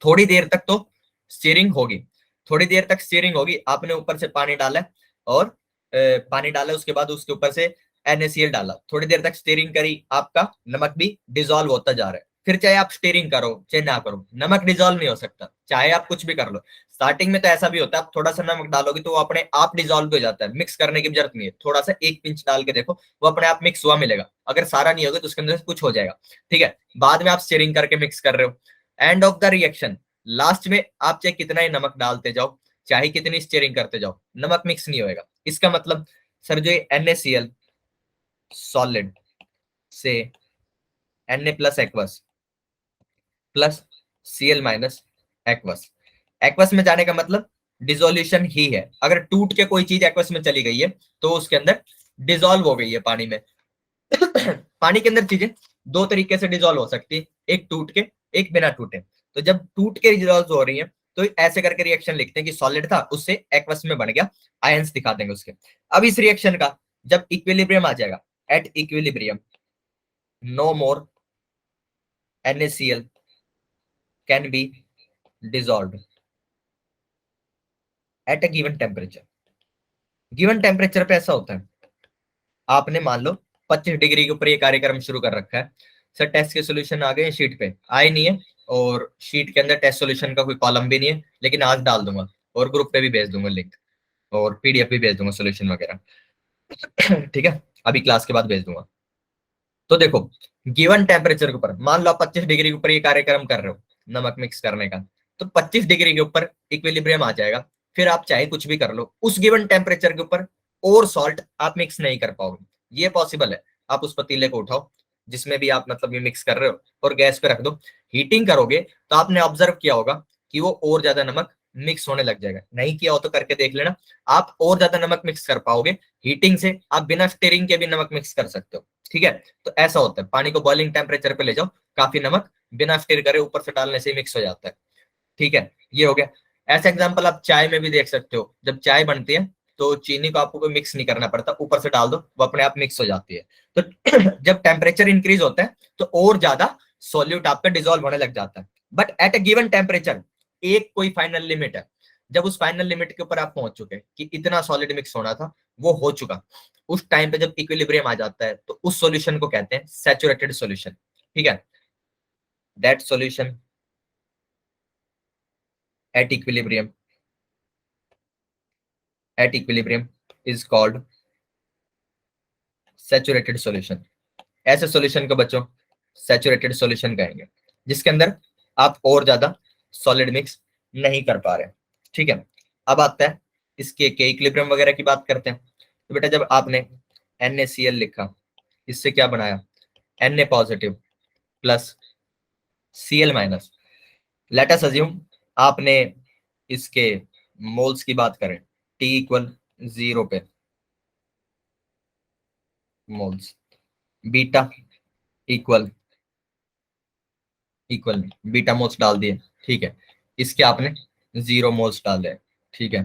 थोड़ी देर तक तो स्टीयरिंग होगी, थोड़ी देर तक स्टीयरिंग होगी। आपने ऊपर से पानी डाला और पानी डाला, उसके बाद उसके ऊपर से NaCl डाला, थोड़ी देर तक स्टीयरिंग करी, आपका नमक भी डिजोल्व होता जा रहा है। फिर चाहे आप स्टीयरिंग करो चाहे ना करो, नमक डिजोल्व नहीं हो सकता, चाहे आप कुछ भी कर लो। स्टार्टिंग में तो ऐसा भी होता है, आप थोड़ा सा नमक डालोगे तो वो अपने आप डिजोल्व हो जाता है, मिक्स करने की जरूरत नहीं है। थोड़ा सा एक पिंच डाल के देखो, वो अपने आप मिक्स हुआ मिलेगा। अगर सारा नहीं होगा तो उसके अंदर से कुछ हो जाएगा, ठीक है। बाद में आप स्टीयरिंग करके मिक्स कर रहे हो। End of the reaction, last में आप चाहे कितना ही नमक डालते जाओ, चाहे कितनी स्टीयरिंग करते जाओ, नमक मिक्स नहीं होएगा। इसका मतलब सर जो NaCl सॉलिड से Na plus aqueous plus Cl minus aqueous, aqueous में जाने का मतलब डिसोल्यूशन ही है। अगर टूट के कोई चीज एक्वस में चली गई है तो उसके अंदर डिसॉल्व हो गई है पानी में। पानी के अंदर चीजें दो तरीके से डिसॉल्व हो सकती है, एक टूट के, एक बिना टूटे। तो जब टूट के डिसॉल्व हो रही है तो ऐसे करके रिएक्शन लिखते हैं कि सॉलिड था उससे एक्वस में बन गया, आयंस दिखा देंगे उसके। अब इस रिएक्शन का जब इक्विलिब्रियम आ जाएगा, at equilibrium no more NaCl can be dissolved at a given temperature. Given temperature पे ऐसा होता है, आपने मान लो 25 डिग्री के ऊपर ये कार्यक्रम शुरू कर रखा है। सर टेस्ट के सॉल्यूशन आ गए शीट पे, आए नहीं है, और शीट के अंदर टेस्ट सॉल्यूशन का कोई कॉलम भी नहीं है, लेकिन आज डाल दूंगा और ग्रुप पे भी भेज दूंगा लिंक, और PDF भी भेज दूंगा सॉल्यूशन वगैरह। ठीक है, अभी क्लास के बाद भेज दूंगा। तो देखो, गिवन टेम्परेचर के ऊपर मान लो आप 25 डिग्री के ऊपर ये कार्यक्रम कर रहे हो नमक मिक्स करने का, तो 25 डिग्री के ऊपर इक्विलिब्रियम आ जाएगा। फिर आप चाहे कुछ भी कर लो, उस गिवन टेम्परेचर के ऊपर और सॉल्ट आप मिक्स नहीं कर पाओगे। ये पॉसिबल है। आप उस पतीले को उठाओ जिसमें भी आप मतलब ये मिक्स कर रहे हो, और गैस पे रख दो, हीटिंग करोगे तो आपने ऑब्जर्व किया होगा कि वो और ज्यादा नमक मिक्स होने लग जाएगा। नहीं किया हो तो करके देख लेना, आप और ज्यादा नमक मिक्स कर पाओगे हीटिंग से। आप बिना स्टीयरिंग के भी नमक मिक्स कर सकते हो, ठीक है। तो ऐसा होता है, पानी को बॉइलिंग टेम्परेचर पे ले जाओ, काफी नमक बिना स्टीर करे ऊपर से डालने से मिक्स हो जाता है, ठीक है। ये हो गया। ऐसा एग्जांपल आप चाय में भी देख सकते हो, जब चाय बनती है तो चीनी को आपको कोई मिक्स नहीं करना पड़ता, ऊपर से डाल दो वो अपने आप मिक्स हो जाती है। तो जब टेम्परेचर इंक्रीज होता है तो और ज्यादा सॉल्यूट आपका डिसॉल्व होने लग जाता है। But at a given temperature एक कोई फाइनल लिमिट है, जब उस फाइनल लिमिट के ऊपर आप पहुंच चुके कि इतना सॉलिड मिक्स होना था वो हो चुका, उस टाइम पे जब इक्विलिब्रियम आ जाता है तो उस सॉल्यूशन को कहते हैं सैचुरेटेड सॉल्यूशन, ठीक है। That solution at equilibrium is called saturated solution. ऐसे सॉल्यूशन को बच्चों सैचुरेटेड सॉल्यूशन कहेंगे, जिसके अंदर आप और ज्यादा सॉलिड मिक्स नहीं कर पा रहे, ठीक है। अब आता है इसके के इक्विलिब्रियम वगैरह की बात करते हैं। तो बेटा जब आपने NaCl लिखा, इससे क्या बनाया, Na positive plus Cl minus. Let us assume आपने इसके मोल्स की बात करें, T इक्वल 0 पे moles, beta equal beta moles डाल दिए, ठीक है। इसके आपने 0 मोल्स डाले, ठीक है।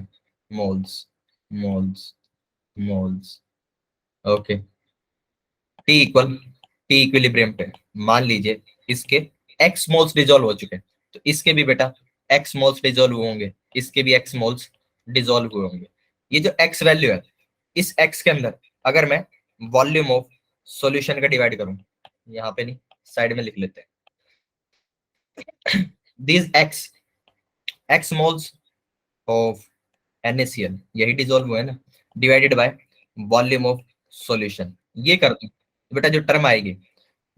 Moles moles moles, okay. T equilibrium पे मान लीजिए इसके x मोल्स डिसॉल्व हो चुके हैं, तो इसके भी बेटा x मोल्स डिसॉल्व होंगे, इसके भी x मोल्स डिसॉल्व हुए होंगे। ये जो x वैल्यू है, इस x के अंदर अगर मैं वॉल्यूम ऑफ सॉल्यूशन का डिवाइड करूं, यहाँ पे नहीं साइड में लिख लेते हैं, this x moles of NaCl, यही डिसॉल्व हुआ है ना, divided by volume of solution. ये कर दो तो बेटा जो टर्म आएगी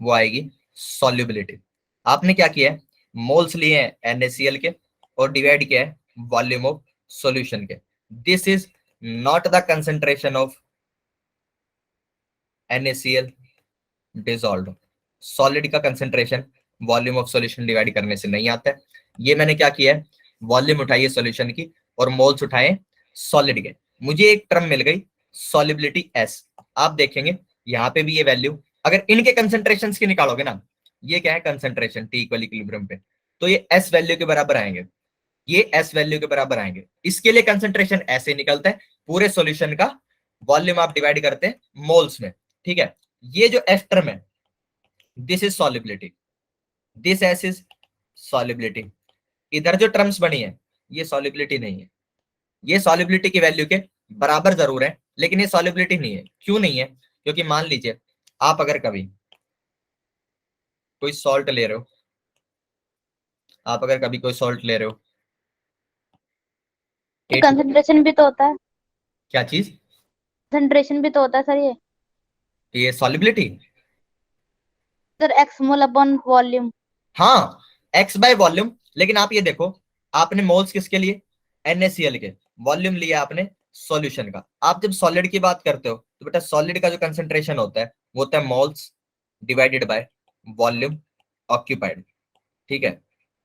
वो आएगी सॉल्युबिलिटी। आपने क्या किया है, मोल्स लिए हैं NaCl के और डिवाइड किया है वॉल्यूम ऑफ सॉल्यूशन के। This is not the concentration of NaCl dissolved. Solid का concentration volume of solution divide करने से नहीं आता है। ये मैंने क्या किया है, वॉल्यूम उठाई है सॉल्यूशन की और मोल्स उठाए सॉलिड के, मुझे एक टर्म मिल गई सॉल्युबिलिटी S। आप देखेंगे यहाँ पे भी ये वैल्यू, अगर इनके कंसेंट्रेशंस की निकालोगे ना, ये क्या है कंसेंट्रेशन T इक्वल इक्विलिब्रियम पे, तो ये S वैल्यू के बराबर आएंगे, ये S वैल्यू के बराबर आएंगे। इसके लिए कंसेंट्रेशन ऐसे निकलता है, पूरे सॉल्यूशन का वॉल्यूम आप डिवाइड करते हैं मोल्स में, ठीक है। ये जो S टर्म है, this is solubility, this S is solubility, इधर जो टर्म्स बनी है ये सॉल्युबिलिटी नहीं है, ये सॉल्युबिलिटी की वैल्यू के बराबर जरूर है, लेकिन ये सॉल्युबिलिटी नहीं है। क्यों नहीं है? क्योंकि मान लीजिए आप अगर कभी कोई सॉल्ट ले रहे हो, आप अगर कभी कोई सॉल्ट ले रहे हो A2, कंसंट्रेशन भी तो होता है, क्या चीज? कंसंट्रेशन भी तो होता है सर ये solubility. Sir x mole upon volume. हाँ, एक्स बाय वॉल्यूम, लेकिन आप ये देखो, आपने मोल्स किसके लिए? NaCl के। वॉल्यूम लिया आपने सॉल्यूशन का। आप जब सॉलिड की बात करते हो तो बेटा सॉलिड का जो कंसंट्रेशन होता है वो होता है moles divided by volume occupied. ठीक है,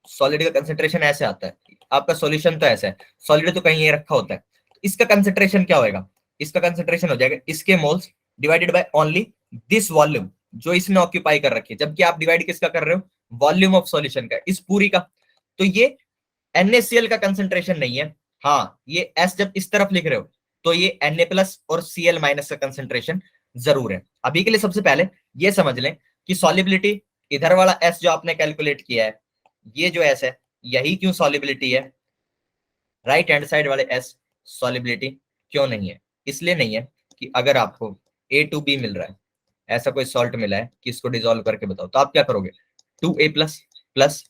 सॉलिड का कंसंट्रेशन ऐसे आता है, आपका सॉल्यूशन तो ऐसा है, सॉलिड तो कहीं ये रखा होता है, तो इसका कंसंट्रेशन क्या होएगा? इसका कंसंट्रेशन हो जाएगा इसके moles divided by only this volume जो इसने ऑक्यूपाई कर रखी है, जबकि आप डिवाइड किसका कर रहे हो? वॉल्यूम ऑफ सॉल्यूशन का, इस पूरी का। तो ये NaCl का कंसंट्रेशन नहीं है। हाँ, ये S जब इस तरफ लिख रहे हो तो ये Na प्लस और Cl माइनस का कंसंट्रेशन जरूर है। अभी के लिए सबसे पहले ये समझ लें कि सॉल्युबिलिटी, इधर वाला S जो आपने कैलकुलेट किया है, ये जो S है यही क्यों सॉल्युबिलिटी है, राइट हैंड साइड वाले S सॉल्युबिलिटी क्यों नहीं है? इसलिए नहीं है कि अगर आपको A2B मिल रहा है, ऐसा कोई सॉल्ट मिला है कि इसको डिसॉल्व करके बताओ, तो आप क्या करोगे? 2A plus plus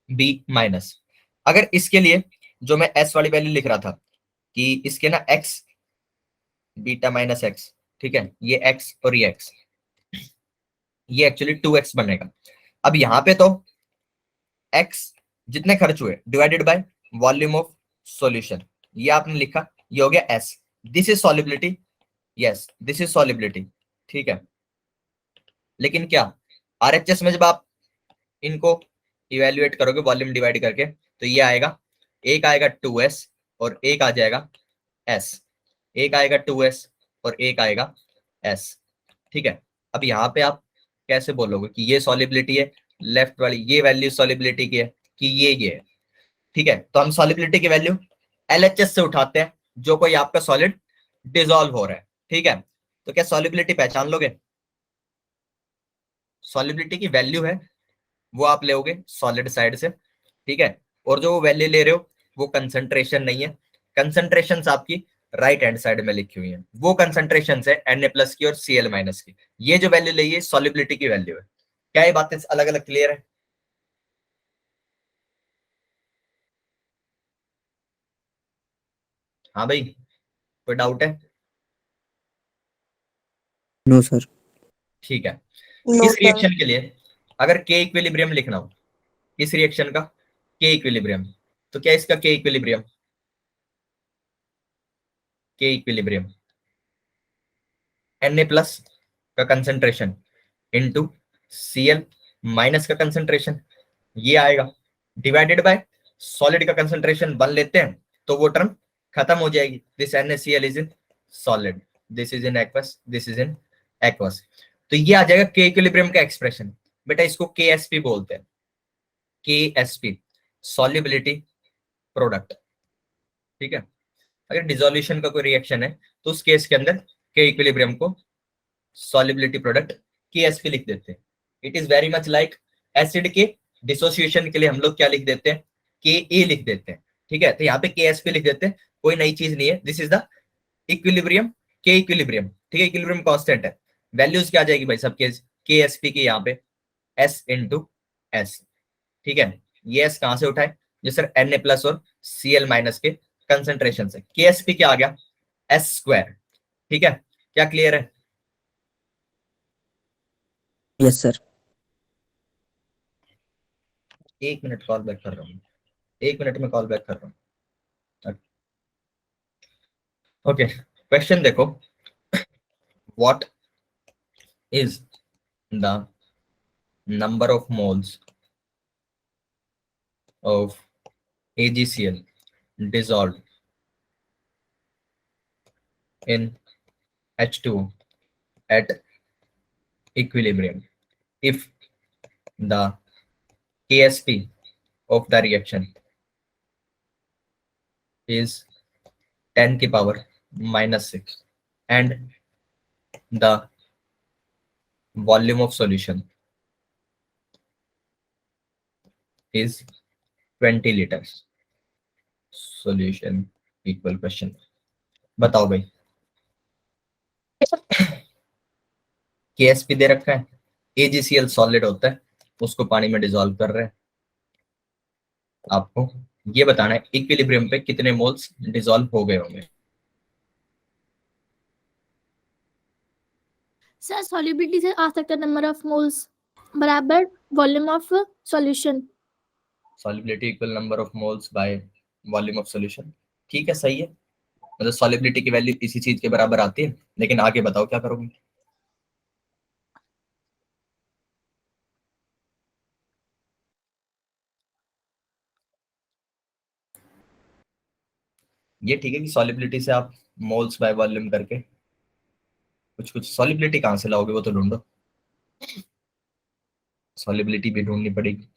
B minus. अगर इसके लिए जो मैं S वाली वैल्यू लिख रहा था कि इसके ना X बीटा माइनस X, ठीक है, ये X और ये X, ये एक्चुअली 2X बनेगा। अब यहाँ पे तो X जितने खर्च हुए divided by volume of solution, ये आपने लिखा, ये हो गया S। This is solubility, yes this is solubility, ठीक है। लेकिन क्या RHS में जब आप इनको इवेल्युएट करोगे वॉल्यूम डिवाइड करके, तो ये आएगा, एक आएगा 2S और एक आ जाएगा S, एक आएगा 2S और एक आएगा S, ठीक है। अब यहाँ पे आप कैसे बोलोगे कि ये सॉल्युबिलिटी है, लेफ्ट वाली ये वैल्यू सॉल्युबिलिटी की है कि ये है? ठीक है, तो हम सॉल्युबिलिटी की वैल्यू LHS से उठाते हैं, जो कोई आपका सॉलिड डिसॉल्व हो रहा है, ठीक है। तो क्या सॉल्युबिलिटी पहचान लोगे? सॉल्युबिलिटी की वैल्यू है वो आप लोगे सॉलिड साइड से, ठीक है। और जो वैल्यू ले रहे हो वो कंसंट्रेशन नहीं है, कंसंट्रेशन आपकी राइट हैंड साइड में लिखी हुई है, वो कंसंट्रेशन है Na प्लस की और Cl माइनस की। ये जो वैल्यू ली है सॉल्युबिलिटी की वैल्यू है। क्या ये बातें अलग अलग क्लियर है? हाँ भाई, कोई डाउट है? No sir. ठीक है। नो इस सर। रिएक्शन के लिए अगर के इक्विलिब्रियम लिखना हो, इस रिएक्शन का के इक्विलिब्रियम, तो क्या इसका के इक्विलिब्रियम, के इक्विलिब्रियम Na प्लस का कंसंट्रेशन इंटू Cl माइनस का कंसंट्रेशन, ये आएगा डिवाइडेड बाय सॉलिड का कंसंट्रेशन 1 लेते हैं तो वो टर्म खत्म हो जाएगी। This NaCl is in solid, this is in aqueous, this is in aqueous. तो ये आ जाएगा के इक्विलिब्रियम का एक्सप्रेशन। बेटा इसको KSP बोलते हैं, KSP सॉल्युबिलिटी प्रोडक्ट, ठीक है। अगर डिसोल्यूशन का कोई रिएक्शन है तो उस केस के अंदर के इक्विलिब्रियम को सॉल्युबिलिटी प्रोडक्ट KSP लिख देते हैं। It is very much like acid के डिसोसिएशन के लिए हम लोग क्या लिख देते हैं? Ka लिख देते हैं, ठीक है। तो यहाँ पे KSP लिख देते हैं, कोई नई चीज नहीं है। दिस इज द इक्विलिब्रियम, के इक्विलिब्रियम, ठीक है। इक्विलिब्रियम कांस्टेंट है, वैल्यूज क्या आ जाएगी भाई सब KSP की यहाँ पे S इंटू S, ठीक है। ये S कहां से उठाए? जो सर Na प्लस और Cl माइनस के कंसेंट्रेशन से, KSP क्या आ गया? S स्क्वायर, ठीक है। क्या क्लियर है? Yes sir. 1 minute call back कर रहा हूँ, 1 मिनट में कॉल बैक कर रहा हूँ। ओके, क्वेश्चन देखो, what is the number of moles of AgCl dissolved in H2O at equilibrium if the KSP of the reaction is 10 की power -6 and the volume of solution is 20 litre solution equal question. बताओ भाई, Ksp दे रखा है, AgCl solid होता है, उसको पानी में डिसॉल्व कर रहे हैं। आपको ये बताना है इक्विलिब्रियम पे कितने मोल्स डिसॉल्व हो गए होंगे। सर सॉल्युबिलिटी से आ सकता है नंबर ऑफ मोल्स बराबर volume of solution. Solubility equal number of moles bye volume of solution. ठीक है, सही है। मतलब सॉल्युबिलिटी की वैल्यू इसी चीज के बराबर आती है, लेकिन आगे बताओ क्या करोगे। ये ठीक है कि सॉल्युबिलिटी से आप मोल्स बाय वॉल्यूम करके कुछ कुछ सॉल्युबिलिटी कहाँ से लाओगे वो तो ढूंढो, सॉल्युबिलिटी भी ढूंढनी पड़ेगी।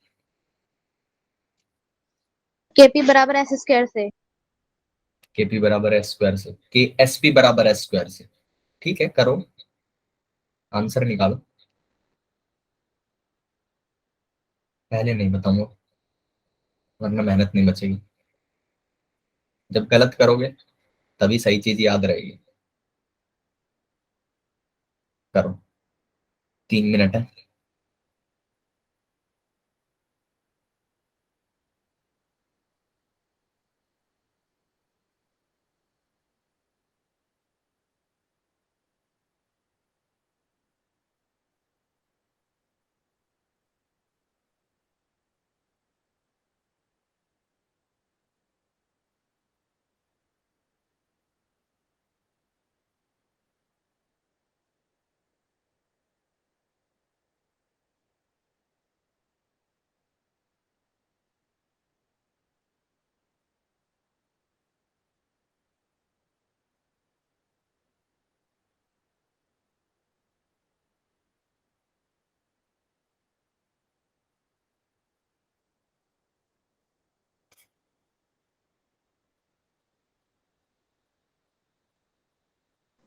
केपी बराबर एस स्क्वायर से। केपी बराबर एस स्क्वायर से, के एसपी बराबर एस स्क्वायर से। ठीक है, करो आंसर निकालो। पहले नहीं बताऊंगा वरना मेहनत नहीं बचेगी। जब गलत करोगे तभी सही चीज याद रहेगी। करो, 3 मिनट है।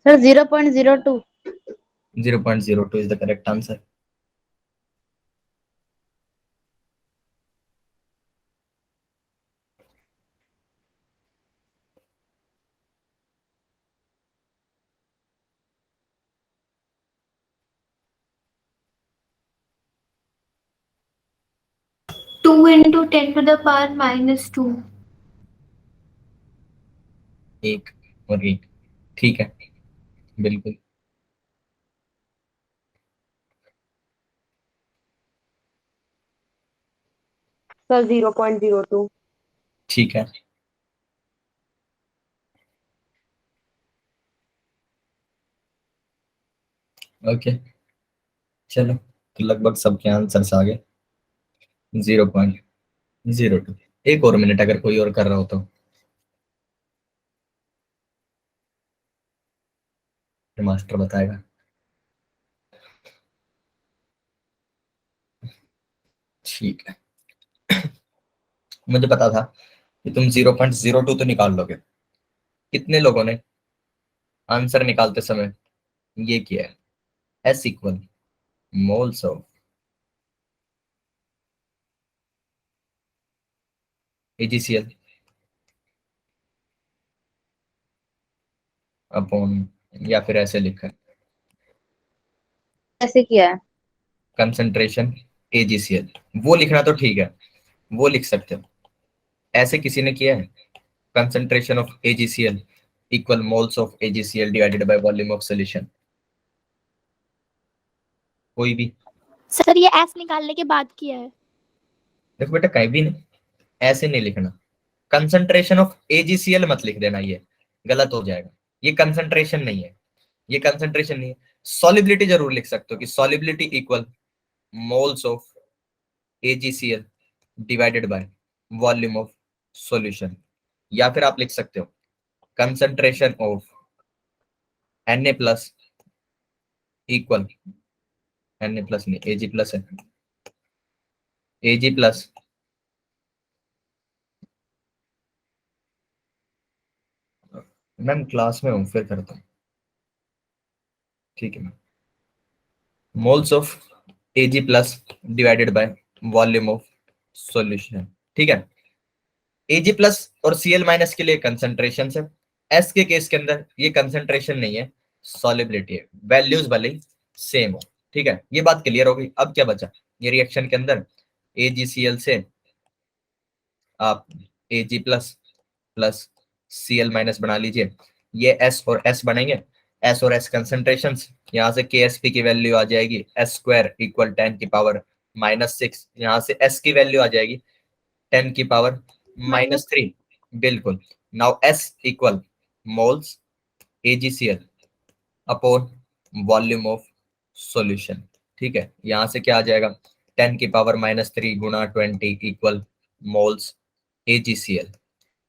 Sir 0.02। 0.02 is the correct answer. Two into 10⁻⁻²। एक और एक, ठीक है, बिल्कुल। सर 0.02। ठीक है, ओके, चलो तो लगभग सबके आंसर्स आ गए। 0.02। एक और मिनट अगर कोई और कर रहा हो तो फिर मास्टर बताएगा। ठीक है, मुझे पता था कि तुम 0.02 तो निकाल लोगे। कितने लोगों ने आंसर निकालते समय ये किया है, as equal moles of AgCl upon, या फिर ऐसे लिखा है ऐसे किया है। Concentration AgCl. वो लिखना तो ठीक है, वो लिख सकते हो। ऐसे किसी ने किया है concentration of AgCl equal moles of AgCl divided by volume of solution? कोई भी? सर ये एस निकालने के बाद किया है। देखो बेटा, कहीं भी नहीं, ऐसे नहीं लिखना। कंसंट्रेशन ऑफ एजीसीएल मत लिख देना, ये गलत हो जाएगा। ये कंसंट्रेशन नहीं है, ये कंसंट्रेशन नहीं है। सॉलिबिलिटी जरूर लिख सकते हो कि solubility equal moles of AgCl divided by volume of solution. या फिर आप लिख सकते हो concentration of Na plus equal, Na plus नहीं, Ag प्लस है, Ag प्लस मैम क्लास में हूँ फिर करता हूँ। ठीक है ma'am, moles of Ag plus divided by volume of solution. ठीक है, Ag प्लस और Cl माइनस के लिए कंसंट्रेशन है, S के केस के अंदर ये कंसंट्रेशन नहीं है, सॉलिबिलिटी है, वैल्यूज भले ही सेम हो। ठीक है, ये बात क्लियर हो गई। अब क्या बचा, ये रिएक्शन के अंदर AgCl से आप Ag plus plus Cl minus बना लीजिए, ये S और S बनेंगे, S और S कंसंट्रेशन, यहाँ से KSP की वैल्यू आ जाएगी S स्क्वायर इक्वल 10 की पावर -6, यहाँ से S की वैल्यू आ जाएगी 10 की पावर -3, बिल्कुल। Now S equal moles AgCl upon volume of solution. ठीक है, यहाँ से क्या आ जाएगा, 10 की पावर -3 गुना 20 इक्वल मोल्स AgCl।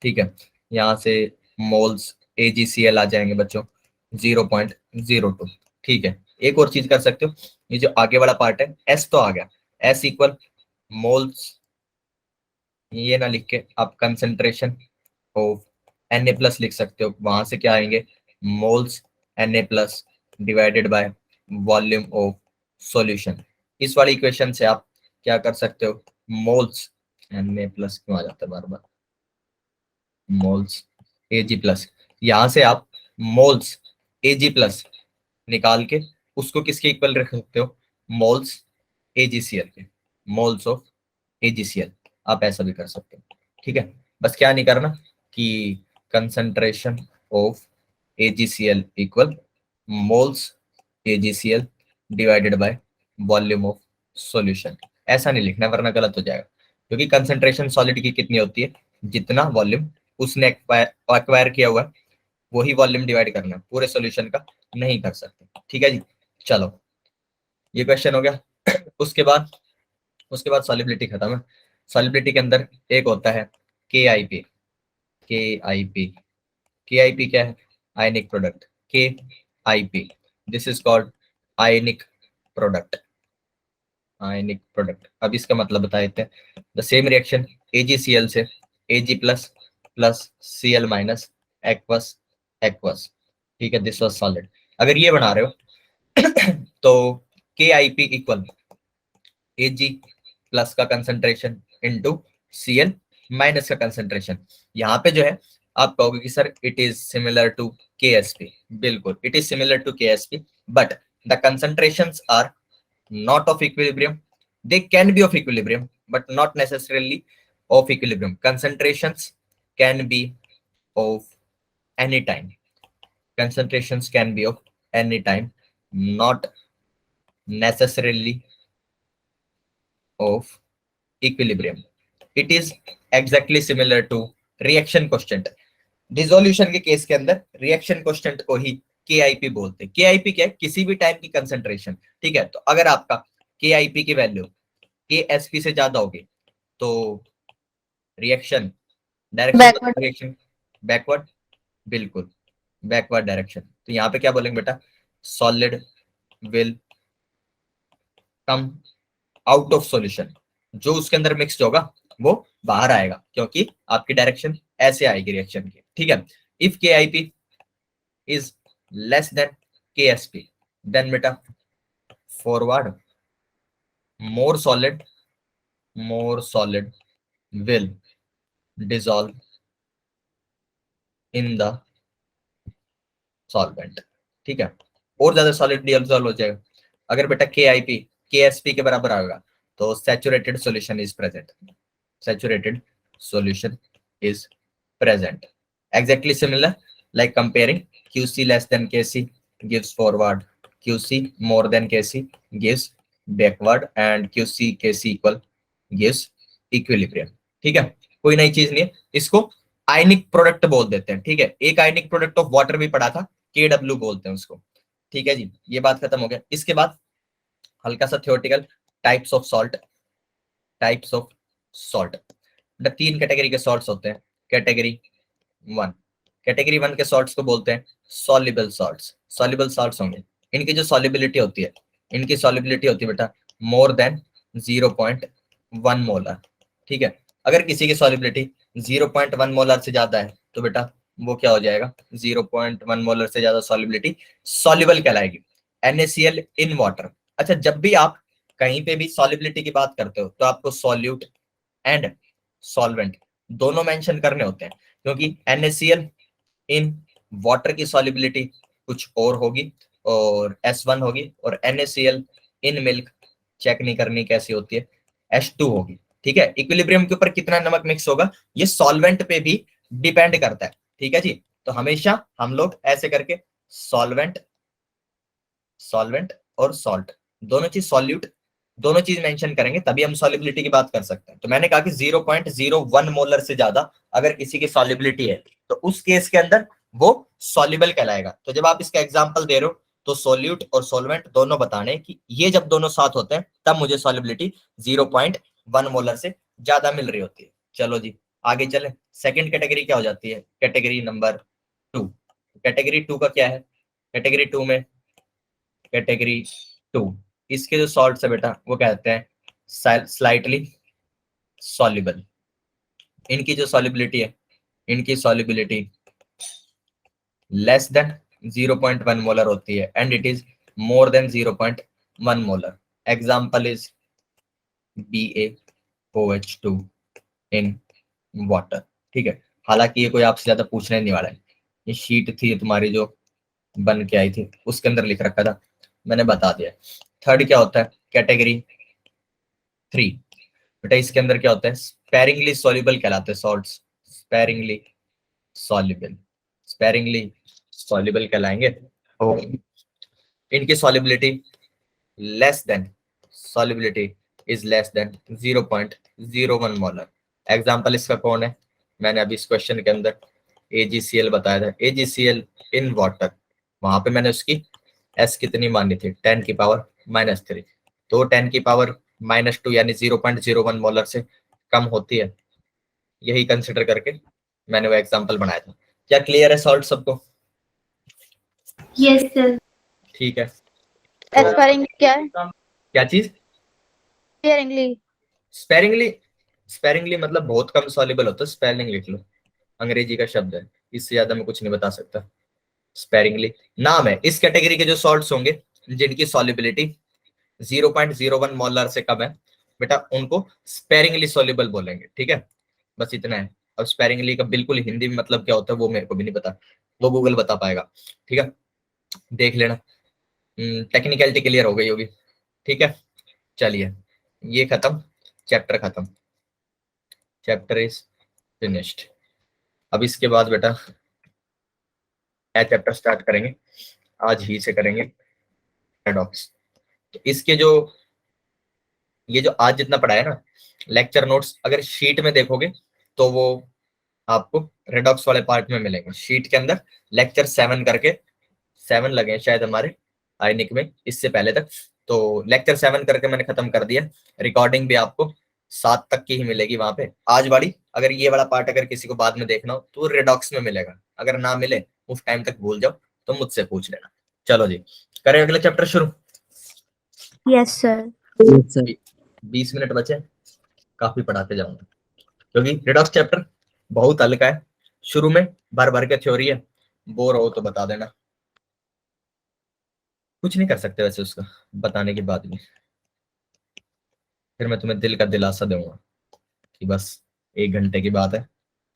ठीक है, यहाँ से मोल्स AgCl आ जाएंगे बच्चों 0.02। ठीक है, एक और चीज कर सकते हो, ये जो आगे वाला पार्ट है S तो आ गया, S इक्वल मोल्स, ये ना लिख के आप कंसंट्रेशन ऑफ Na+ लिख सकते हो, वहां से क्या आएंगे, moles Na+ divided by volume of solution. इस वाली इक्वेशन से आप क्या कर सकते हो, मोल्स Na+ क्यों आ जाता है बार बार, मोल्स Ag+, यहां से आप मोल्स Ag+ निकाल के उसको किसके इक्वल रख सकते हो, मोल्स AgCl के, मोल्स ऑफ AgCl, आप ऐसा भी कर सकते हो। ठीक है, बस क्या नहीं करना कि concentration of AgCl equal moles AgCl divided by volume of solution, ऐसा नहीं लिखना वरना गलत हो जाएगा, क्योंकि कंसंट्रेशन सॉलिड की कितनी होती है, जितना वॉल्यूम उसने एक्वायर किया हुआ है वही वॉल्यूम डिवाइड करना है, पूरे सॉल्यूशन का नहीं कर सकते। ठीक है जी, चलो ये क्वेश्चन हो गया। उसके बाद सॉलिबिलिटी खत्म है। सॉलिबिलिटी के अंदर एक होता है KIP। KIP क्या है, ionic product, KIP, this is called ionic product. अब इसका मतलब बता देते हैं, द सेम रिएक्शन AgCl से Ag plus Cl minus aqueous. ठीक है, दिस वाज सॉलिड। अगर ये बना रहे हो तो KIP इक्वल Ag प्लस का कंसंट्रेशन इनटू Cl माइनस का कंसंट्रेशन। यहाँ पे जो है आप कहोगे कि sir it is similar to KSP, बिल्कुल it is similar to KSP, but the concentrations are not of equilibrium, they can be of equilibrium but not necessarily of equilibrium. Concentrations can be of any time, not necessarily of equilibrium. It is exactly similar to reaction constant. Dissolution के case के अंदर reaction constant को ही KIP बोलते हैं। KIP क्या है, किसी भी टाइम की कंसंट्रेशन। ठीक है, तो अगर आपका KIP की वैल्यू KSP से ज्यादा होगी तो रिएक्शन डायरेक्शन, रिएक्शन बैकवर्ड, बिल्कुल बैकवर्ड डायरेक्शन। तो यहाँ पे क्या बोलेंगे बेटा, solid will come out of solution, जो उसके अंदर मिक्स्ड होगा वो बाहर आएगा, क्योंकि आपकी डायरेक्शन ऐसे आएगी रिएक्शन की। ठीक है, if KIP is less than KSP then बेटा forward more solid will dissolve in the solvent। ठीक है, और ज्यादा सॉलिड डिसॉल्व हो जाएगा। अगर बेटा KIP KSP के बराबर आएगा तो saturated solution is present. Exactly similar like comparing QC less than KC gives forward, QC more than KC gives backward and QC KC equal gives equilibrium। ठीक है, कोई नई चीज नहीं है, इसको आयनिक प्रोडक्ट बोल देते हैं। ठीक है, एक आयनिक प्रोडक्ट ऑफ वाटर भी पढ़ा था, KW बोलते हैं उसको। ठीक है जी, ये बात खत्म हो गया। इसके बाद हल्का सा थ्योरेटिकल, टाइप्स ऑफ सॉल्ट। तीन कैटेगरी के सॉल्ट्स होते हैं। कैटेगरी वन के सॉल्ट्स को बोलते हैं सॉल्युबल सॉल्ट्स होंगे। इनकी जो सॉल्युबिलिटी होती है, बेटा मोर देन 0.1 मोलर। ठीक है, अगर किसी की सॉल्युबिलिटी 0.1 मोलर से ज्यादा है तो बेटा वो क्या हो जाएगा, 0.1 मोलर से ज्यादा सॉल्युबिलिटी सॉल्युबल कहलाएगी। NaCl in water. अच्छा, जब भी आप कहीं पे भी सॉल्युबिलिटी की बात करते हो तो आपको सॉल्यूट एंड सॉल्वेंट दोनों मेंशन करने होते हैं, क्योंकि NaCl इन वाटर की सॉल्युबिलिटी कुछ और होगी और S1 होगी, और NaCl इन मिल्क चेक नहीं करनी कैसी होती है, H2 होगी। ठीक है, इक्विलिब्रियम के ऊपर कितना नमक मिक्स होगा ये सॉल्वेंट पे भी डिपेंड करता है। ठीक है जी, तो हमेशा हम लोग ऐसे करके सॉल्वेंट सॉल्वेंट और सॉल्ट दोनों चीज सॉल्यूट दोनों चीज मेंशन करेंगे तभी हम सॉल्युबिलिटी की बात कर सकते हैं। तो मैंने कहा कि 0.01 मोलर से ज्यादा अगर किसी की सॉल्युबिलिटी है तो उस केस के अंदर वो सॉल्युबल कहलाएगा। तो जब आप इसका एग्जांपल दे रहे हो तो सोल्यूट और सॉल्वेंट दोनों बताने कि ये जब दोनों साथ होते हैं तब मुझे सॉल्युबिलिटी 0.1 मोलर से ज्यादा मिल रही होती है। चलो जी आगे चले, सेकंड कैटेगरी क्या हो जाती है, कैटेगरी नंबर 2। कैटेगरी 2 का क्या है, कैटेगरी 2 में कैटेगरी 2 इसके जो सॉल्ट्स है बेटा वो कहते हैं स्लाइटली सॉल्युबल। इनकी जो सॉल्युबिलिटी है, इनकी सॉल्युबिलिटी लेस देन 0.1 मोलर होती है and it is more than 0.1 molar. Example is BaOH2 in water. ठीक है, हालांकि ये कोई आपसे ज्यादा पूछने नहीं वाला है, ये शीट थी तुम्हारी जो बन के आई थी उसके अंदर लिख रखा था, मैंने बता दिया। थर्ड क्या होता है, कैटेगरी 3। बेटा इसके अंदर क्या होता है, स्पेरिंगली सॉल्युबल कहलाते हैं salts, sparingly soluble, sparingly soluble कहलाएंगे और इनकी solubility less than, solubility is less than 0.01 molar. Example इसका कौन है, मैंने अभी इस क्वेश्चन के अंदर AgCl बताया था, AgCl इन वाटर, वहां पे मैंने उसकी S कितनी मानी थी 10 की पावर -3, तो 10 की पावर -2 यानी 0.01 मोलर से कम होती है, यही कंसिडर करके मैंने वो एग्जांपल बनाया था। क्या क्लियर है सॉल्ट सबको? Yes sir. ठीक है, एक्सपायरिंग क्या है? क्या चीज? स्पेयरिंगली। स्पेरिंगली, स्पेरिंगली मतलब बहुत कम सॉल्युबल होता है, स्पेलिंग लिख लो, अंग्रेजी का शब्द है, इससे ज्यादा मैं कुछ नहीं बता सकता। स्पेरिंगली नाम है इस कैटेगरी के जो सॉल्ट्स होंगे जिनकी सॉल्युबिलिटी 0.01 मोलर से कम है, बेटा उनको स्पेरिंगली सॉल्युबल बोलेंगे। ठीक है, बस इतना है। अब स्पेरिंगली का बिल्कुल हिंदी में मतलब क्या होता है वो मेरे को भी नहीं पता, वो गूगल बता पाएगा। ठीक है, देख लेना, टेक्निकलिटी क्लियर हो गई होगी। ठीक है, चलिए ये खत्म, चैप्टर खत्म, चैप्टर इज फिनिश्ड। अब इसके बाद बेटा नया चैप्टर स्टार्ट करेंगे, आज ही से करेंगे रेडॉक्स। तो इसके जो ये जो आज जितना पढ़ा है ना लेक्चर नोट्स, अगर शीट में देखोगे तो वो आपको रेडॉक्स वाले पार्ट में मिलेंगे। शीट के अंदर लेक्चर 7 करके 7 लगे हैं शायद हमारे आइनिक में इससे पहले तक, तो लेक्चर 7 करके मैंने खत्म कर दिया। रिकॉर्डिंग भी आपको 7 तक की ही मिलेगी वहां पे, आज वाली। अगर ये वाला पार्ट अगर किसी को बाद में देखना हो तो रेडॉक्स में मिलेगा, अगर ना मिले उस टाइम तक भूल जाओ तो मुझसे पूछ लेना। चलो जी करें अगला चैप्टर शुरू। Yes sir. Yes, sir. 20 minute बचे, काफी पढ़ाते जाऊंगा क्योंकि रिडॉक्स चैप्टर बहुत हल्का है, शुरू में भर भर के थ्योरी है, बोर हो तो बता देना, कुछ नहीं कर सकते वैसे उसका बताने के बाद भी, फिर मैं तुम्हें दिल का दिलासा दूंगा कि बस 1 घंटे की बात है,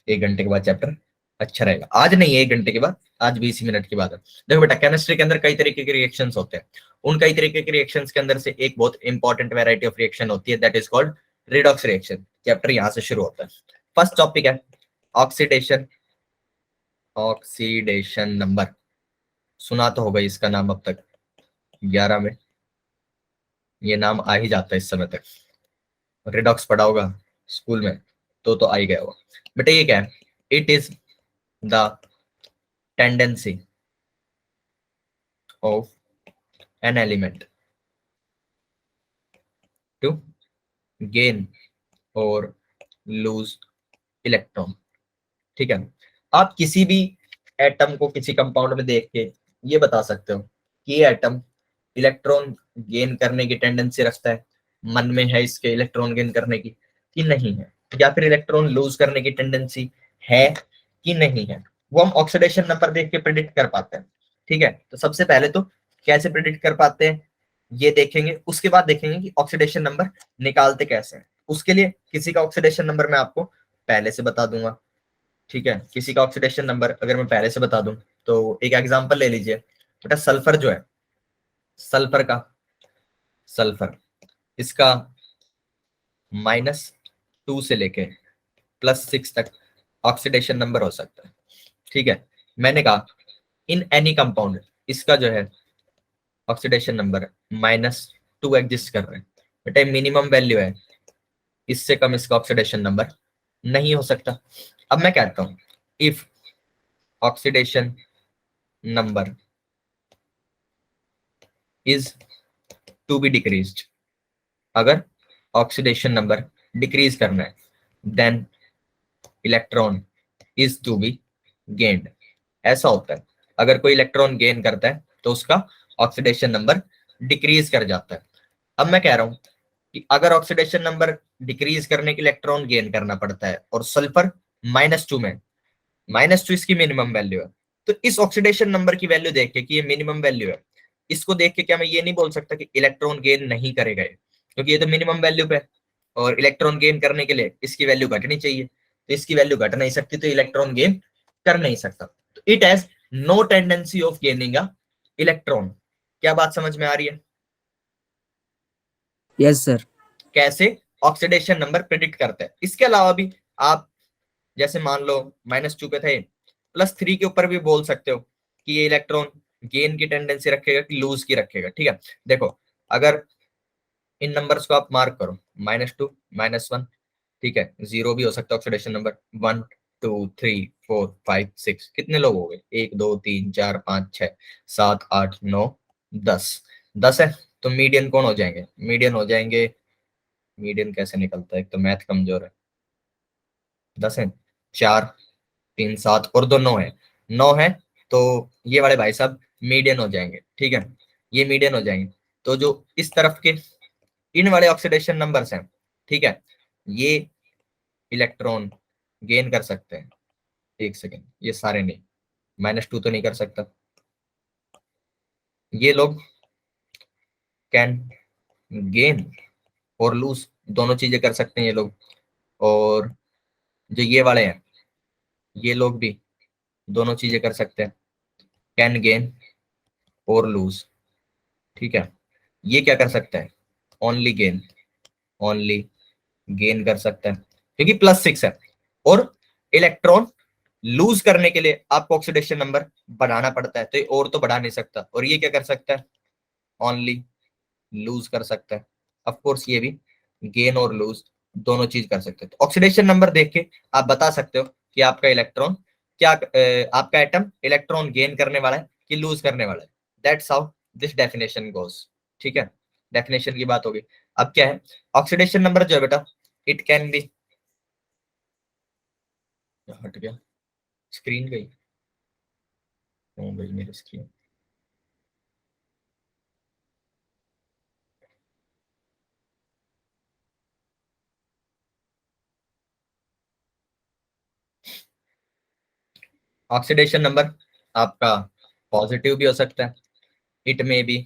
1 घंटे के बाद चैप्टर अच्छा रहेगा। आज नहीं 1 घंटे के बाद, आज 20 मिनट की बात है। देखो बेटा केमिस्ट्री के अंदर कई तरीके के रिएक्शंस होते हैं, उन कई तरीके के रिएक्शंस के अंदर से एक बहुत इंपॉर्टेंट वैरायटी ऑफ रिएक्शन होती है, that is called redox reaction. Chapter यहाँ से शुरू होता है। फर्स्ट टॉपिक है ऑक्सीडेशन, ऑक्सीडेशन नंबर सुना तो होगा इसका नाम, अब तक 11 में ये नाम आ ही जाता है इस समय तक, रिडॉक्स पढ़ा होगा स्कूल में तो आ ही गया होगा। बेटा ये क्या है, it is the tendency of an element to gain और लूज इलेक्ट्रॉन। ठीक है, आप किसी भी एटम को किसी कंपाउंड में देख के ये बता सकते हो कि ये एटम इलेक्ट्रॉन गेन करने की टेंडेंसी रखता है, मन में है इसके इलेक्ट्रॉन गेन करने की कि नहीं है, या फिर इलेक्ट्रॉन लूज करने की टेंडेंसी है कि नहीं है, वो हम ऑक्सीडेशन नंबर देख के प्रिडिक्ट कर पाते हैं। ठीक है, तो सबसे पहले तो कैसे प्रिडिक्ट कर पाते हैं ये देखेंगे, उसके बाद देखेंगे कि ऑक्सीडेशन नंबर निकालते कैसे हैं। उसके लिए किसी का ऑक्सीडेशन नंबर मैं आपको पहले से बता दूंगा, ठीक है। किसी का ऑक्सीडेशन नंबर अगर मैं पहले से बता दूं, तो एक एग्जांपल ले लीजिए बेटा, सल्फर जो है, सल्फर इसका -2 से लेके +6 तक ऑक्सीडेशन नंबर हो सकता है, ठीक है। मैंने कहा इन एनी कंपाउंड इसका जो है ऑक्सीडेशन नंबर -2 एग्जिस्ट कर रहे हैं, बेटा मिनिमम वैल्यू है, इससे कम इसका ऑक्सीडेशन नंबर नहीं हो सकता। अब मैं कहता हूं if oxidation number is to be decreased, अगर ऑक्सीडेशन नंबर डिक्रीज करना है, then electron is to be gained. ऐसा होता है, अगर कोई इलेक्ट्रॉन गेन करता है तो उसका ऑक्सीडेशन नंबर डिक्रीज कर जाता है। अब मैं कह रहा हूं कि अगर ऑक्सीडेशन नंबर डिक्रीज करने के इलेक्ट्रॉन गेन करना पड़ता है और सल्फर -2 में, -2 इसकी मिनिमम वैल्यू है, तो इस ऑक्सीडेशन नंबर की वैल्यू देख के कि ये मिनिमम वैल्यू है, इसको देख के क्या मैं ये नहीं बोल सकता कि इलेक्ट्रॉन गेन नहीं करेगा ये, क्योंकि ये तो मिनिमम वैल्यू पे है और इलेक्ट्रॉन गेन करने के लिए इसकी वैल्यू घटनी चाहिए, तो इसकी वैल्यू घट नहीं सकती, तो इलेक्ट्रॉन गेन कर नहीं सकता। तो it has no tendency of gaining a electron. क्या बात समझ में आ रही है? Yes sir. कैसे ऑक्सीडेशन नंबर प्रिडिक्ट करते हैं। इसके अलावा भी आप जैसे मान लो -2 पे थे, +3 के ऊपर भी बोल सकते हो कि ये इलेक्ट्रॉन गेन की टेंडेंसी रखेगा कि लूज की रखेगा, ठीक है। देखो अगर इन नंबर्स को आप मार्क करो, -2 -1, ठीक है, 0 भी हो सकता है ऑक्सीडेशन नंबर, 1 2 3 4 5 6, कितने लोग हो गए, 1 2 3 4 5 6 7 8 9 10 है, तो मीडियन कौन हो जाएंगे, मीडियन हो जाएंगे, मीडियन कैसे निकलता है, एक तो मैथ कमजोर है, 10 है, 4 3 7 और 2 9 है, 9 है, तो ये वाले भाई साहब मीडियन हो जाएंगे, ठीक है, ये मीडियन हो जाएंगे। तो जो इस तरफ के इन वाले ऑक्सीडेशन नंबर्स हैं, ठीक है, ये इलेक्ट्रॉन गेन कर सकते हैं, एक सेकेंड, ये सारे नहीं, -2 तो नहीं कर सकता, ये लोग कैन गेन और लूज, दोनों चीजें कर सकते हैं ये लोग, और जो ये वाले हैं ये लोग भी दोनों चीजें कर सकते हैं, कैन गेन और लूज, ठीक है। ये क्या कर सकता है, ओनली गेन कर सकता है, क्योंकि +6 है, और इलेक्ट्रॉन लूज करने के लिए आपको ऑक्सीडेशन नंबर बढ़ाना पड़ता है, तो ये और तो बढ़ा नहीं सकता, और ये क्या कर सकता है, ओनली लूज कर सकता है। ऑफ कोर्स ये भी गेन और लूज दोनों चीज कर सकते हैं। तो ऑक्सीडेशन नंबर देख के आप बता सकते हो कि आपका इलेक्ट्रॉन क्या आपका एटम इलेक्ट्रॉन गेन करने वाला है कि लूज करने वाला है। दैट्स हाउ दिस डेफिनेशन गोस, ठीक है, डेफिनेशन की बात होगी। अब क्या है, ऑक्सीडेशन नंबर जो है बेटा, इट कैन बी, हट गया स्क्रीन गई, गई मेरी स्क्रीन, ऑक्सीडेशन नंबर आपका पॉजिटिव भी हो सकता है, it may be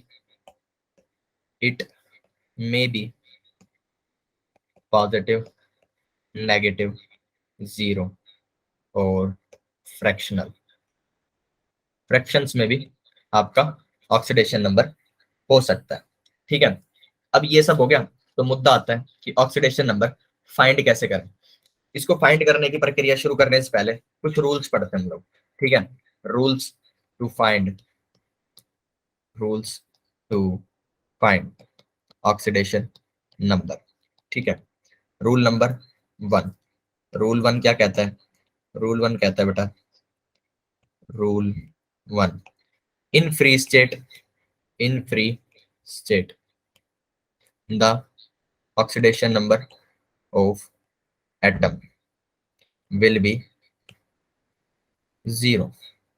positive, negative, 0 और फ्रैक्शनल। फ्रैक्शंस में भी आपका ऑक्सीडेशन नंबर हो सकता है, ठीक है। अब ये सब हो गया, तो मुद्दा आता है कि ऑक्सीडेशन नंबर फाइंड कैसे करें। इसको फाइंड करने की प्रक्रिया शुरू करने से पहले कुछ रूल्स पढ़ते हैं हम लोग, ठीक है। Rules to find oxidation number, ठीक है। रूल नंबर 1, रूल 1 क्या कहता है, रूल 1 कहता है बेटा, rule 1, in free state the oxidation number of atom will be 0,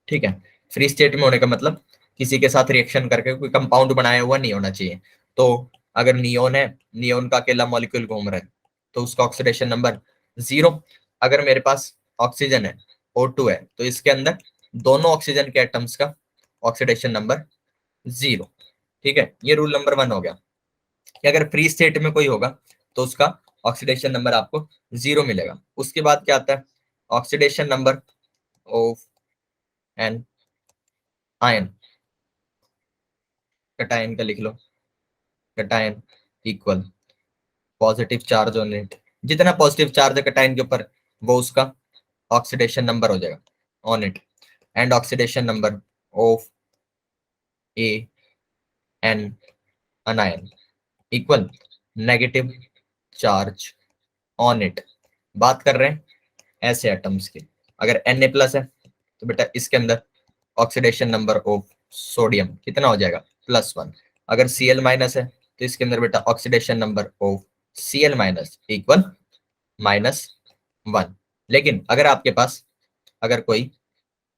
ठीक है। फ्री स्टेट में होने का मतलब किसी के साथ रिएक्शन करके कोई कंपाउंड बनाया हुआ नहीं होना चाहिए। तो अगर नियोन है, नियोन का अकेला मॉलिक्यूल घूम रहा है, तो उसका ऑक्सीडेशन नंबर 0। अगर मेरे पास ऑक्सीजन है, O2 है, तो इसके अंदर दोनों ऑक्सीजन के एटम्स का ऑक्सीडेशन नंबर 0, ठीक है। ये रूल नंबर 1 हो गया कि अगर फ्री स्टेट में कोई होगा तो उसका ऑक्सीडेशन नंबर आपको 0 मिलेगा। उसके बाद क्या आता है, oxidation number of an ion, cation का लिख लो, cation equal positive charge on it, जितना पॉजिटिव चार्ज है कैटायन के ऊपर वो उसका ऑक्सीडेशन नंबर हो जाएगा on it, and oxidation number of a an anion equal negative charge on it. बात कर रहे हैं ऐसे एटम्स की, अगर Na प्लस है तो बेटा इसके अंदर ऑक्सीडेशन नंबर ऑफ सोडियम कितना हो जाएगा, +1। अगर Cl माइनस है तो इसके अंदर बेटा oxidation number of Cl minus equal -1। लेकिन अगर आपके पास अगर कोई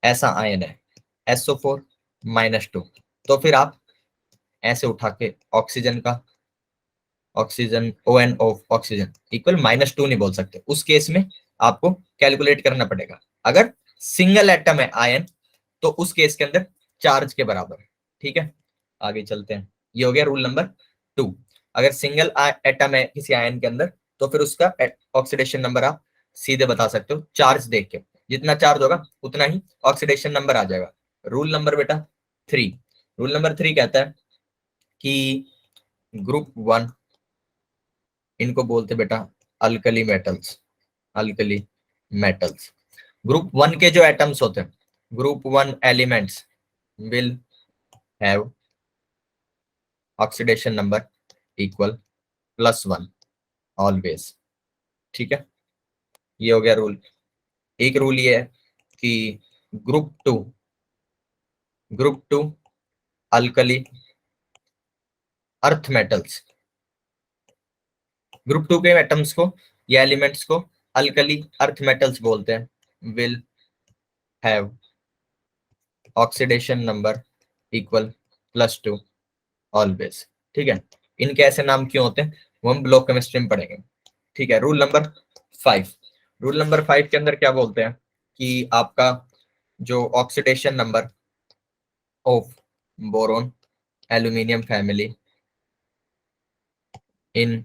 ऐसा आयन है SO4 -2, तो फिर आप ऐसे उठा के ऑक्सीजन का oxygen ON of oxygen equal -2 नहीं बोल सकते, उस केस में आपको कैलकुलेट करना पड़ेगा। अगर सिंगल एटम है आयन तो उस केस के अंदर चार्ज के बराबर है। ठीक है, आगे चलते हैं। ये हो गया रूल नंबर 2। अगर सिंगल एटम है किसी आयन के अंदर तो फिर उसका ऑक्सीडेशन नंबर आप सीधे बता सकते हो चार्ज देख के, जितना चार्ज होगा उतना ही ऑक्सीडेशन नंबर आ जाएगा। रूल नंबर बेटा 3, रूल नंबर 3 कहता है कि ग्रुप 1, इनको बोलते बेटा alkali metals, alkali metals. Group 1 के जो एटम्स होते हैं, group 1 elements will have oxidation number equal +1 always. ठीक है, ये हो गया रूल। एक रूल ये है कि group 2 alkali earth metals, group 2 के एटम्स को या एलिमेंट्स को अल्कली अर्थ मेटल्स बोलते हैं, will have oxidation number equal +2 always. ठीक है, इनके ऐसे नाम क्यों होते हैं वो हम ब्लॉक केमिस्ट्री में पढ़ेंगे। ठीक है, रूल नंबर 5, रूल नंबर 5 के अंदर क्या बोलते हैं कि आपका जो oxidation number of boron aluminium family in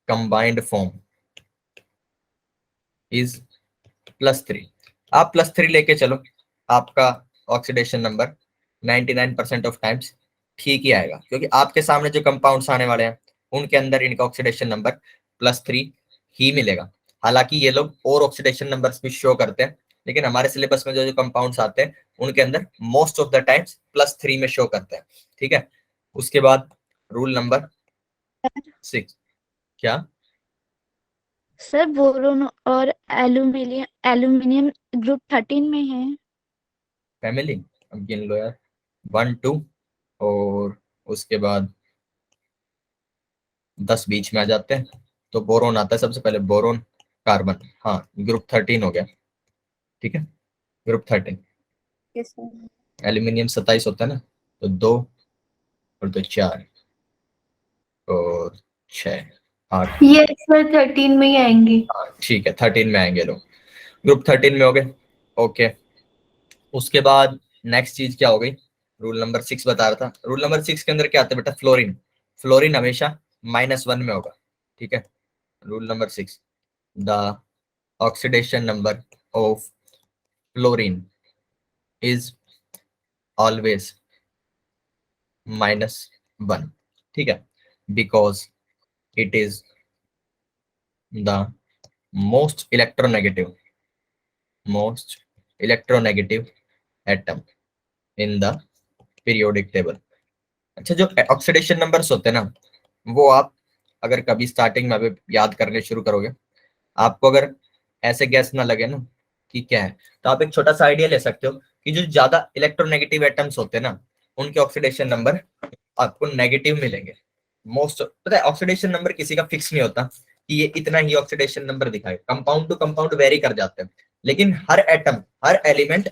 combined form is +3। आप +3 लेके चलो, आपका ऑक्सीडेशन नंबर 99% ऑफ टाइम्स ठीक ही आएगा, क्योंकि आपके सामने जो कंपाउंड्स आने वाले हैं उनके अंदर इनका ऑक्सीडेशन नंबर +3 ही मिलेगा। हालांकि ये लोग और ऑक्सीडेशन नंबर्स भी शो करते हैं, लेकिन हमारे सिलेबस में जो जो कंपाउंड्स आते हैं उनके अंदर मोस्ट ऑफ द टाइम्स +3 में शो करते हैं। ठीक है, उसके बाद रूल नंबर 6 क्या, सर बोरोन और एल्यूमिनियम एल्यूमिनियम ग्रुप 13 में है। फैमिली अब गिन लो यार, 1 2 और उसके बाद 10 बीच में आ जाते हैं, तो बोरोन आता है सबसे पहले, बोरोन कार्बन, हाँ ग्रुप 13 हो गया। ठीक है, ग्रुप 13। एल्यूमिनियम 27 होता है ना, तो 2 और 2 4 और 6 8, ये सर 13 में ही आएंगी। हाँ ठीक है 13 में आएंगे लोग, ग्रुप 13 में हो गए। ओके, उसके बाद नेक्स्ट चीज क्या हो गई, रूल नंबर 6 बता रहा था। रूल नंबर 6 के अंदर क्या आता है बेटा, फ्लोरीन, फ्लोरीन हमेशा -1 में होगा। ठीक है, rule number 6, the oxidation number of fluorine is always -1। ठीक है, because it is the most electronegative atom in the periodic table. अच्छा, जो ऑक्सीडेशन नंबर्स होते हैं ना, वो आप अगर कभी स्टार्टिंग में अभी याद करने शुरू करोगे, आपको अगर ऐसे गैस ना लगे ना कि क्या है, तो आप एक छोटा सा आइडिया ले सकते हो कि जो ज्यादा इलेक्ट्रोनेगेटिव एटम्स होते हैं ना उनके ऑक्सीडेशन नंबर आपको नेगेटिव मिलेंगे। मोस्ट पता है ऑक्सीडेशन नंबर किसी का फिक्स नहीं होता कि ये इतना ही ऑक्सीडेशन नंबर दिखाए, कंपाउंड टू कंपाउंड वेरी कर जाते हैं, लेकिन हर एटम हर element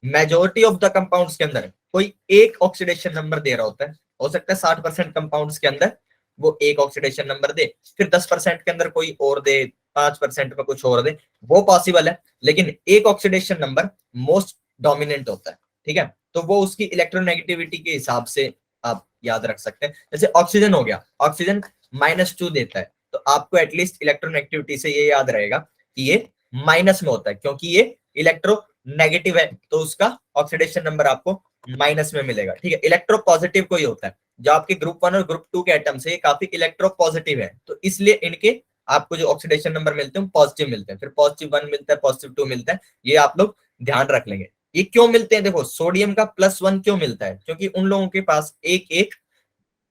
majority of the compounds के अंदर कोई एक ऑक्सीडेशन नंबर दे रहा होता है। हो सकता है 60% कंपाउंड्स के अंदर वो एक ऑक्सीडेशन नंबर दे, फिर 10% के अंदर कोई और दे, 5% में कुछ और दे, वो पॉसिबल है, लेकिन एक ऑक्सीडेशन नंबर मोस्ट डोमिनेंट होता है। ठीक है, तो वो उसकी इलेक्ट्रोनेगेटिविटी के हिसाब से आप याद रख सकते हैं। जैसे ऑक्सीजन हो गया, ऑक्सीजन -2 देता है, तो आपको एटलीस्ट इलेक्ट्रोनेगेटिविटी से ये याद रहेगा कि ये माइनस में होता है, क्योंकि ये इलेक्ट्रो नेगेटिव है तो उसका ऑक्सीडेशन नंबर आपको माइनस में मिलेगा। ठीक है, इलेक्ट्रो पॉजिटिव कोई होता है, जो आपके ग्रुप 1 और ग्रुप 2 के एटम्स है ये काफी इलेक्ट्रो पॉजिटिव है, तो इसलिए इनके आपको जो ऑक्सीडेशन नंबर मिलते हैं पॉजिटिव मिलते हैं, फिर +1 मिलता है, +2 मिलता है, ये आप लोग ध्यान रख लेंगे। ये क्यों मिलते हैं, देखो सोडियम का +1 क्यों मिलता है, क्योंकि उन लोगों के पास एक एक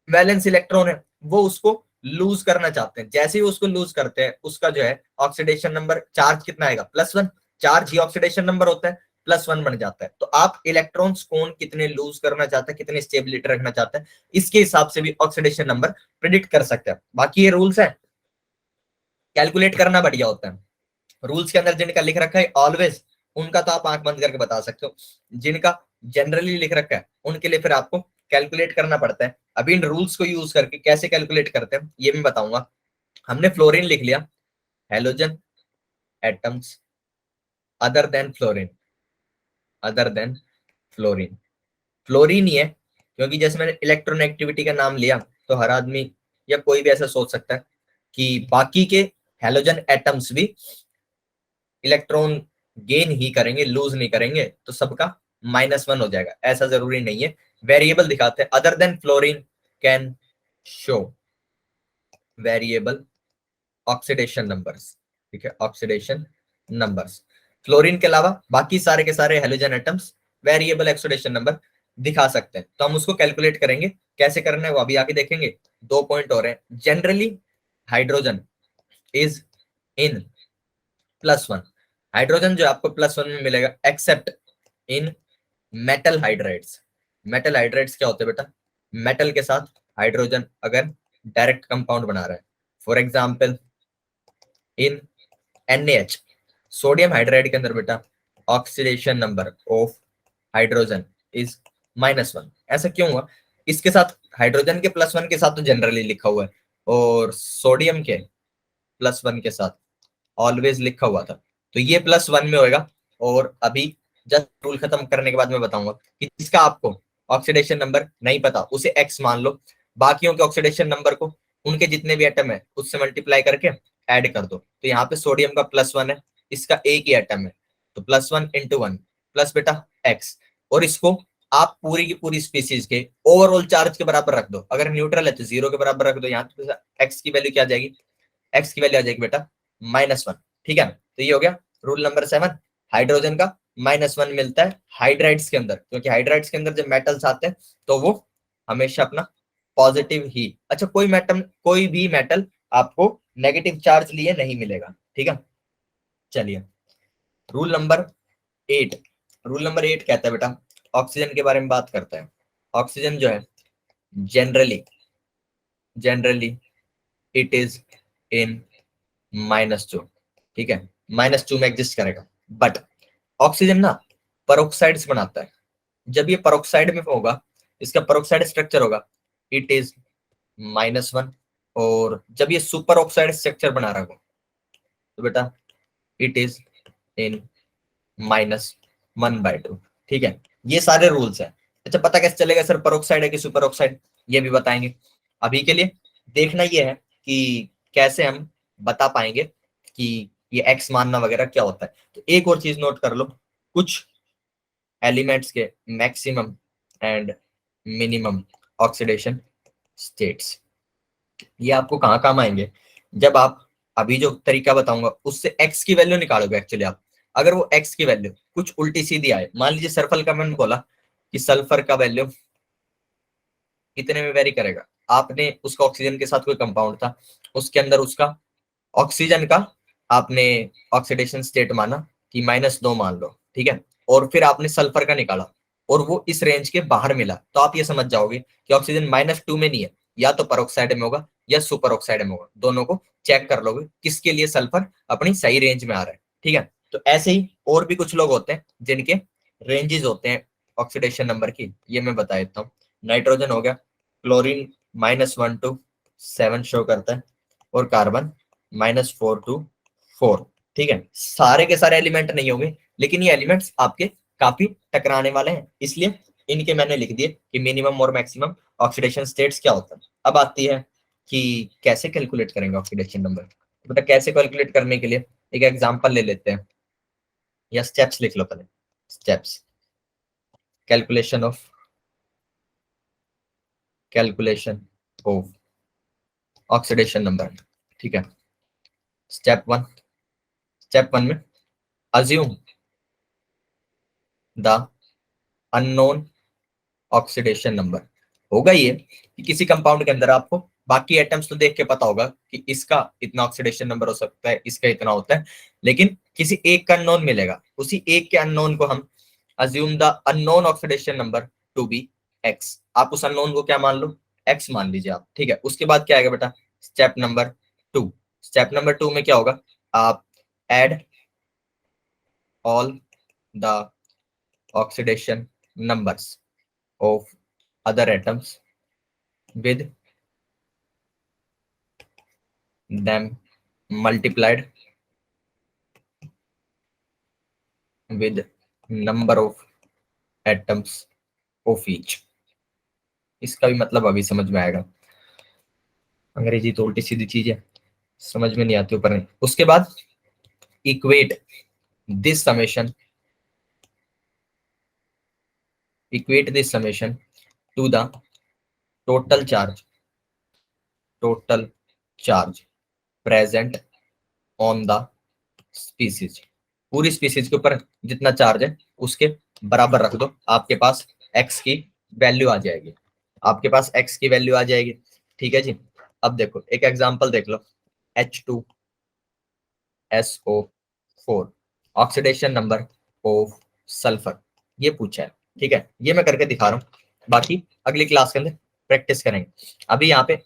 वैलेंस इलेक्ट्रॉन है, वो उसको लूज करना चाहते हैं। जैसे ही उसको लूज करते हैं उसका जो है ऑक्सीडेशन नंबर, चार्ज कितना आएगा, +1, चार्ज ही ऑक्सीडेशन नंबर होता है, +1 बन जाता है। तो आप इलेक्ट्रॉन्स कौन कितने लूज करना चाहते हैं, कितने स्टेबिलिटी रखना चाहते हैं, इसके हिसाब से भी ऑक्सीडेशन नंबर प्रिडिक्ट कर सकते हैं। बाकी ये रूल्स है, कैलकुलेट करना बढ़िया होता है। रूल्स के अंदर जिनका लिख रखा है ऑलवेज, उनका तो आप आंख बंद करके बता सकते हो, जिनका जनरली लिख रखा है उनके लिए फिर आपको कैलकुलेट करना पड़ता है। अभी इन रूल्स को यूज करके कैसे कैलकुलेट करते हैं ये मैं बताऊंगा। हमने फ्लोरीन लिख लिया, halogen atoms other than fluorine, other than fluorine, fluorine ही है, क्योंकि जैसे मैंने इलेक्ट्रोनेगेटिविटी का नाम लिया तो हर आदमी या कोई भी ऐसा सोच सकता है कि बाकी के हेलोजन एटम्स भी इलेक्ट्रॉन गेन ही करेंगे, लूज नहीं करेंगे, तो सबका -1 हो जाएगा। ऐसा जरूरी नहीं है, वेरिएबल दिखाते हैं। Other than fluorine can show variable oxidation numbers, ठीक है, ऑक्सीडेशन नंबर्स। फ्लोरीन के अलावा बाकी सारे के सारे halogen atoms variable oxidation number दिखा सकते हैं, तो हम उसको कैलकुलेट करेंगे। कैसे करना है वो अभी आगे देखेंगे। 2 पॉइंट और हैं। Generally hydrogen is in +1, hydrogen जो आपको +1 में मिलेगा, एक्सेप्ट इन मेटल हाइड्राइड्स। मेटल हाइड्राइड्स क्या होते हैं बेटा, मेटल के साथ हाइड्रोजन अगर डायरेक्ट कंपाउंड बना रहा है, for example in NaH, sodium hydride के अंदर बेटा oxidation number of hydrogen is -1। ऐसा क्यों हुआ, इसके साथ हाइड्रोजन के +1 के साथ तो जनरली लिखा हुआ है, और सोडियम के +1 के साथ ऑलवेज लिखा हुआ था, तो ये +1 में होएगा। और अभी जस्ट रूल खत्म करने के बाद मैं बताऊंगा कि जिसका आपको ऑक्सीडेशन नंबर नहीं पता उसे x मान लो, बाकियों के ऑक्सीडेशन नंबर को उनके जितने भी एटम है उससे मल्टीप्लाई करके ऐड कर दो। तो यहाँ पे सोडियम का +1 है, इसका एक ही एटम है, तो +1 × 1 प्लस बेटा x, और इसको आप पूरी की पूरी स्पीसीज के ओवरऑल चार्ज के बराबर रख दो। अगर न्यूट्रल है तो 0 के बराबर रख दो। यहाँ पे x की वैल्यू क्या आ जाएगी, x की वैल्यू आ जाएगी बेटा -1। ठीक है, तो ये हो गया रूल नंबर 7। हाइड्रोजन का -1 मिलता है हाइड्राइड्स के अंदर, क्योंकि हाइड्राइड्स के अंदर जब मेटल्स आते हैं तो वो हमेशा अपना पॉजिटिव ही, अच्छा कोई भी मेटल आपको नेगेटिव चार्ज लिए नहीं मिलेगा। ठीक है, चलिए रूल नंबर 8। रूल नंबर 8 कहता है बेटा, ऑक्सीजन के बारे में बात करता है। ऑक्सीजन जो है जनरली इट इज इन -2, ठीक है, -2 में एग्जिस्ट करेगा। बट ऑक्सीजन ना पेरोक्साइड्स बनाता है। जब ये पेरोक्साइड में होगा, इसका पेरोक्साइड स्ट्रक्चर होगा, इट इज -1, और जब ये सुपर ऑक्साइड स्ट्रक्चर बना रहा होगा तो बेटा इट इज इन -1/2। ठीक है, ये सारे रूल्स हैं। अच्छा, पता कैसे चलेगा सर पेरोक्साइड है कि सुपर ऑक्साइड, ये भी बताएंगे। अभी के लिए देखना ये है कि कैसे हम बता पाएंगे कि ये x मानना वगैरह क्या होता है। तो एक और चीज नोट कर लो, कुछ एलिमेंट्स के maximum and minimum oxidation states, ये आपको कहाँ काम आएंगे, जब आप अभी जो तरीका बताऊंगा उससे x की वैल्यू निकालोगे। एक्चुअली आप अगर वो x की वैल्यू कुछ उल्टी सीधी आए, मान लीजिए सल्फर का मैंने बोला कि सल्फर का वैल्यू कितने में वेरी करेगा, आपने उसका ऑक्सीजन के साथ कोई कंपाउंड था, उसके अंदर उसका ऑक्सीजन का आपने ऑक्सीडेशन स्टेट माना कि -2 मान लो, ठीक है, और फिर आपने सल्फर का निकाला और वो इस रेंज के बाहर मिला, तो आप ये समझ जाओगे कि ऑक्सीजन -2 में नहीं है, या तो पेरोक्साइड में होगा या सुपर ऑक्साइड में होगा। दोनों को चेक कर लोगे किसके लिए सल्फर अपनी सही रेंज में आ रहा है। ठीक है, तो ऐसे ही और भी कुछ लोग होते हैं जिनके रेंजेस होते हैं ऑक्सीडेशन नंबर की, ये मैं बता देता हूँ। नाइट्रोजन हो गया, क्लोरीन -1 to 7 शो करता है, और कार्बन -4 to 4। ठीक है, सारे के सारे एलिमेंट नहीं होंगे, लेकिन ये एलिमेंट्स आपके काफी टकराने वाले हैं, इसलिए इनके मैंने लिख दिए कि मिनिमम और मैक्सिमम ऑक्सीडेशन स्टेट्स क्या होता है। अब आती है कि कैसे कैलकुलेट करेंगे ऑक्सीडेशन नंबर। तो बेटा कैसे कैलकुलेट करने के लिए एक एग्जांपल ले लेते हैं, या स्टेप्स लिख लो पहले। Steps, calculation of oxidation number. ठीक है, स्टेप वन में assume the unknown oxidation number. होगा ये कि किसी कंपाउंड के अंदर आपको बाकी एटम्स तो देख के पता होगा कि इसका इतना ऑक्सीडेशन नंबर हो सकता है, इसका इतना होता है, लेकिन किसी एक का अननोन मिलेगा, उसी एक के अननोन को हम assume the unknown oxidation number to be X. आप उस अननोन को क्या मान लो, एक्स मान लीजिए आप। ठीक है, उसके बाद क्या आएगा बेटा, स्टेप नंबर 2। स्टेप नंबर 2 में क्या होगा, आप add all the oxidation numbers of other atoms with them multiplied with number of atoms of each। इसका भी मतलब अभी समझ में आएगा, अंग्रेजी तो उल्टी सीधी चीज है, समझ में नहीं आती ऊपर नहीं। उसके बाद equate this summation to the total charge present on the species। पूरी स्पीसीज के ऊपर जितना चार्ज है उसके बराबर रख दो, आपके पास x की वैल्यू आ जाएगी, आपके पास x की वैल्यू आ जाएगी। ठीक है जी, अब देखो एक एग्जांपल देख लो, H2SO4 oxidation number of sulphur, ये पूछा है। ठीक है, ये मैं करके दिखा रहा हूँ, बाकी अगली क्लास के अंदर प्रैक्टिस करेंगे। अभी यहाँ पे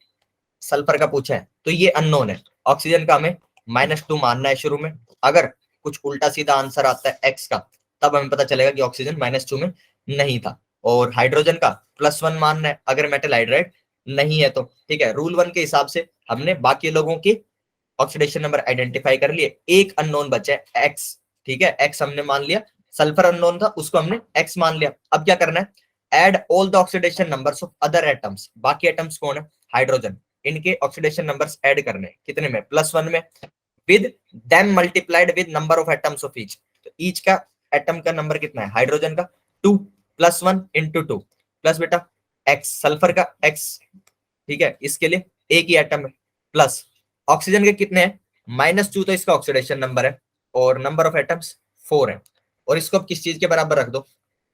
सल्फर का पूछा है तो ये अननोन है, ऑक्सीजन का हमें -2 मानना है शुरू में। अगर कुछ उल्टा सीधा आंसर आता है एक्स का, तब हमें पता चलेगा कि ऑक्सीजन -2 में नहीं था। और हाइड्रोजन का +1 मानना है अगर मेटल हाइड्राइड नहीं है तो। ठीक है, रूल 1 के हिसाब से हमने बाकी लोगों की ऑक्सीडेशन नंबर आइडेंटिफाई कर लिए, एक अननोन बचा है एक्स। ठीक है, एक्स हमने मान लिया, सल्फर अननोन था उसको हमने एक्स मान लिया। अब क्या करना है, add all the oxidation numbers of other atoms. बाकी एटम्स कौन है, हाइड्रोजन, इनके ऑक्सीडेशन नंबर्स ऐड करने, कितने में, +1 में, with them multiplied with number of atoms of each. तो ईच का एटम का नंबर कितना है, हाइड्रोजन का 2 +1 × 2 प्लस बेटा एक्स, सल्फर का एक्स। ठीक है, इसके लिए एक ही एटम है, प्लस ऑक्सीजन के कितने हैं, -2 तो इसका ऑक्सीडेशन नंबर है और नंबर ऑफ एटम्स 4 है। और इसको अब किस चीज के बराबर रख दो,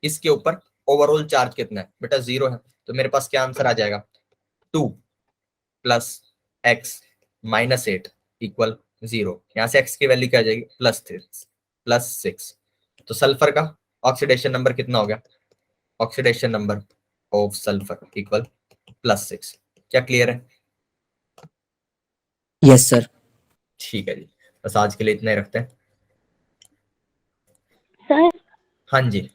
इसके ऊपर ओवरऑल चार्ज कितना है बेटा, 0 है। तो मेरे पास क्या आंसर आ जाएगा, 2 + x -8 = 0। यहां से x की वैल्यू क्या आ जाएगी, +6। तो सल्फर का ऑक्सीडेशन नंबर कितना हो गया, ऑक्सीडेशन नंबर ऑफ सल्फर = +6। क्या क्लियर है? Yes sir. ठीक है जी, बस आज के लिए इतना ही रखते हैं। सर हाँ जी,